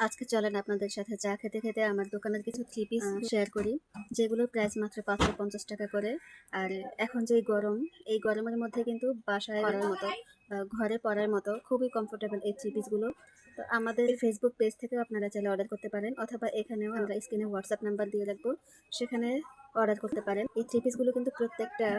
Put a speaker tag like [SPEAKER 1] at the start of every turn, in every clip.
[SPEAKER 1] আজকে চলেন আপনাদের সাথে চা খেতে খেতে আমার দোকানের কিছু থ্রি পিস শেয়ার করি, যেগুলোর প্রাইস মাত্র 550 টাকা করে। আর এখন যে গরম, এই গরমের মধ্যে কিন্তু বাসায় পরার মতো বা ঘরে পরার মতো খুবই কমফোর্টেবল এই থ্রি পিসগুলো। তো আমাদের ফেসবুক পেজ থেকেও আপনারা চাইলে অর্ডার করতে পারেন, অথবা এখানেও আমরা স্ক্রিনে হোয়াটসঅ্যাপ নাম্বার দিয়ে রাখবো, সেখানে অর্ডার করতে পারেন। এই থ্রি পিসগুলো কিন্তু প্রত্যেকটা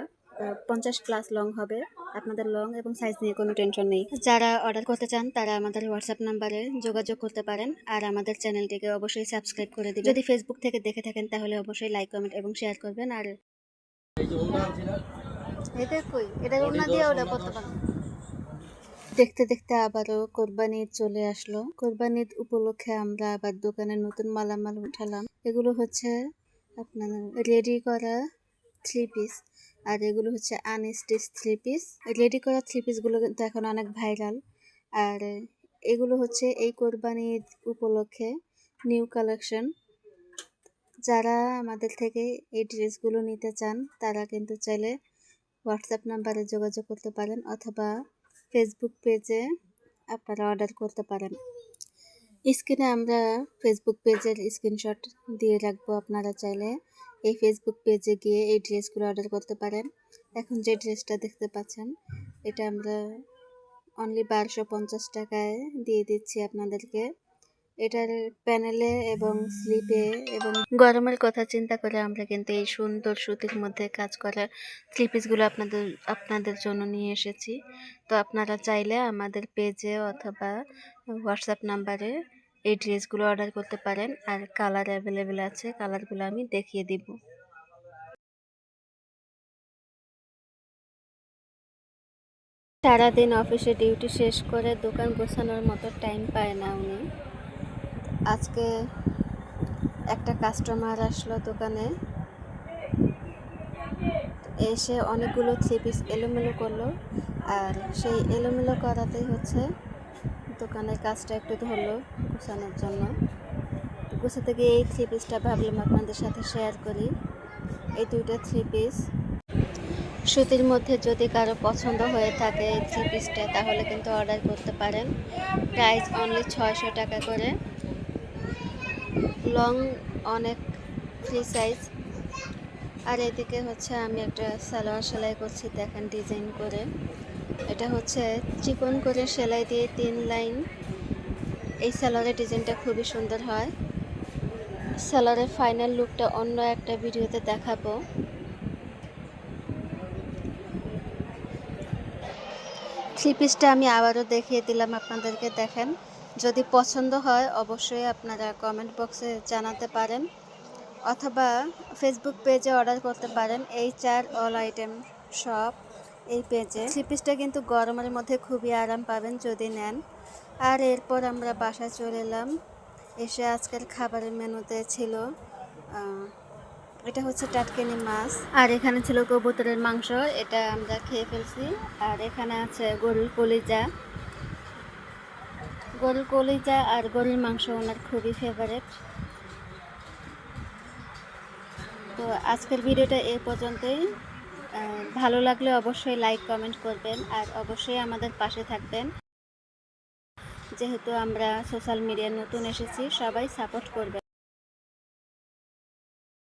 [SPEAKER 1] 50+ লং হবে। আপনাদের লং এবং সাইজ নিয়ে কোনো টেনশন নেই। যারা অর্ডার করতে চান তারা আমাদের হোয়াটসঅ্যাপ নাম্বারে যোগাযোগ করতে পারেন। আর আমাদের চ্যানেলটিকে অবশ্যই সাবস্ক্রাইব করে দিবেন। যদি ফেসবুক থেকে দেখে থাকেন তাহলে অবশ্যই লাইক, কমেন্ট এবং শেয়ার করবেন। আর দেখতে দেখতে আবারও কোরবানি ঈদ চলে আসলো। কোরবানি ঈদ উপলক্ষে আমরা আবার দোকানে নতুন মালামাল উঠালাম। এগুলো হচ্ছে আপনার রেডি করা থ্রি পিস, আর এগুলো হচ্ছে আনস্টিচ থ্রি পিস। রেডি করা থ্রি পিসগুলো কিন্তু এখন অনেক ভাইরাল। আর এগুলো হচ্ছে এই কোরবানি ঈদ উপলক্ষে নিউ কালেকশন। যারা আমাদের থেকে এই ড্রেসগুলো নিতে চান তারা কিন্তু চাইলে হোয়াটসঅ্যাপ নাম্বারে যোগাযোগ করতে পারেন, অথবা ফেসবুক পেজে আপনারা অর্ডার করতে পারেন। স্ক্রিনে আমরা ফেসবুক পেজের স্ক্রিনশট দিয়ে রাখবো, আপনারা চাইলে এই ফেসবুক পেজে গিয়ে এই ড্রেসগুলো অর্ডার করতে পারেন। এখন যে ড্রেসটা দেখতে পাচ্ছেন এটা আমরা অনলি 1250 টাকায় দিয়ে দিচ্ছি আপনাদেরকে। এটার প্যানেলে এবং স্লিপে এবং গরমের কথা চিন্তা করে আমরা কিন্তু এই সুন্দর সুতির মধ্যে কাজ করা থ্রি পিসগুলো আপনাদের জন্য নিয়ে এসেছি। তো আপনারা চাইলে আমাদের পেজে অথবা হোয়াটসঅ্যাপ নাম্বারে এই ড্রেসগুলো অর্ডার করতে পারেন। আর কালার অ্যাভেলেবেল আছে, কালারগুলো আমি দেখিয়ে দিব। সারাদিন অফিসে ডিউটি শেষ করে দোকান গোছানোর মতো টাইম পায় না উনি। আজকে একটা কাস্টমার আসলো দোকানে, এসে অনেকগুলো থ্রি পিস এলোমেলো করলো। আর সেই এলোমেলো করাতেই হচ্ছে দোকানের কাজটা একটু ধরলো গোছানোর জন্য। গোছাতে গিয়ে এই থ্রি পিসটা ভাবলাম আপনাদের সাথে শেয়ার করি। এই দুইটা থ্রি পিস সুতির মধ্যে যদি কারো পছন্দ হয়ে থাকে এই থ্রি পিসটা, তাহলে কিন্তু অর্ডার করতে পারেন। প্রাইস অনলি 600 টাকা করে। লং অনেক ফ্রি সাইজ। আর এদিকে হচ্ছে আমি একটা সালোয়ার সেলাই করছি, দেখেন ডিজাইন করে। এটা হচ্ছে চিকন করে সেলাই দিয়ে 3 লাইন। এই সালোয়ারের ডিজাইনটা খুবই সুন্দর হয়। সালোয়ারের ফাইনাল লুকটা অন্য একটা ভিডিওতে দেখাবো। থ্রি পিসটা আমি আবারও দেখিয়ে দিলাম আপনাদেরকে, দেখেন। যদি পছন্দ হয় অবশ্যই আপনারা কমেন্ট বক্সে জানাতে পারেন, অথবা ফেসবুক পেজে অর্ডার করতে পারেন। HR অল আইটেম শপ এই পেজে। থ্রি পিসটা কিন্তু গরমের মধ্যে খুবই আরাম পাবেন যদি নেন। আর এরপর আমরা বাসায় চলে এলাম। এসে আজকের খাবারের মেনুতে ছিল এটা হচ্ছে টাটকিনি মাছ, আর এখানে ছিল কবুতরের মাংস, এটা আমরা খেয়ে ফেলছি। আর এখানে আছে গরুর কলিজা আর গরুর মাংস ওনার খুবই ফেভারেট। তো আজকের ভিডিওটা এই পর্যন্তই। ভালো লাগলে অবশ্যই লাইক, কমেন্ট করবেন, আর অবশ্যই আমাদের পাশে থাকবেন। যেহেতু আমরা সোশ্যাল মিডিয়ায় নতুন এসেছি, সবাই সাপোর্ট করবেন।